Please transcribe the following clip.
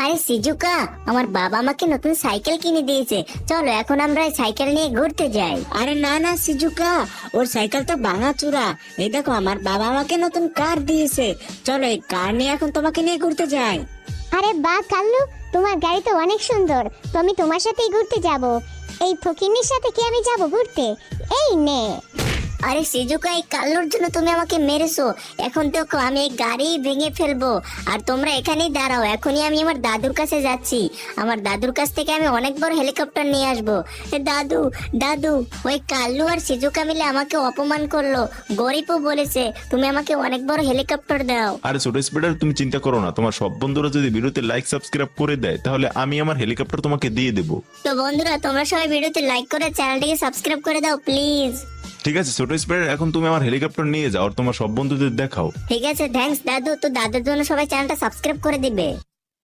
আরে সিজুকা, আমার বাবা আমাকে নতুন সাইকেল কিনে দিয়েছে, চলো এখন আমরা এই সাইকেল নিয়ে ঘুরতে যাই। আরে না না সিজুকা, ওর সাইকেল তো ভাঙাচোরা। এই দেখো আমার বাবা আমাকে নতুন কার দিয়েছে, চলো এই কার নিয়ে এখন তোমাকে নিয়ে ঘুরতে যাই। আরে বাহ কাল্লু, তোমার গাড়ি তো অনেক সুন্দর, তো আমি তোমার সাথেই ঘুরতে যাব। এই ফকিন্নির সাথে কি আমি যাব ঘুরতে? এই নে। আরে সিজুকা, এই কাল্লুর জন্য তুমি আমাকে মেরেছো। এখন দেখো আমি এই গাড়ি ভেঙে ফেলবো। আর তোমরা এখানেই দাঁড়াও, এখনই আমি আমার দাদুর কাছে যাচ্ছি। আমার দাদুর কাছ থেকে আমি অনেক বড় হেলিকপ্টার নিয়ে আসবো। দাদু দাদু, ওই কাল্লু আর সিজুকা মিলে আমাকে অপমান করলো, গরিবও বলেছে। তুমি আমাকে অনেক বড় হেলিকপ্টার দাও। আরে ছোট স্পিডার, তুমি চিন্তা করো না, তোমার সব বন্ধুরা যদি ভিডিওতে লাইক সাবস্ক্রাইব করে দেয় তাহলে আমি আমার হেলিকপ্টার তোমাকে দিয়ে দেবো। তো বন্ধুরা, তোমরা সবাই ভিডিওতে লাইক করে চ্যানেলটিকে সাবস্ক্রাইব করে দাও প্লিজ। ঠিক আছে ছোট স্পিডার, এখন তুমি আমার হেলিকপ্টার নিয়ে যাও আর তোমার সব বন্ধুদের দেখাও। ঠিক আছে, থ্যাঙ্কস দাদু। তো দাদুর জন্য সবাই চ্যানেলটা সাবস্ক্রাইব করে দিবে।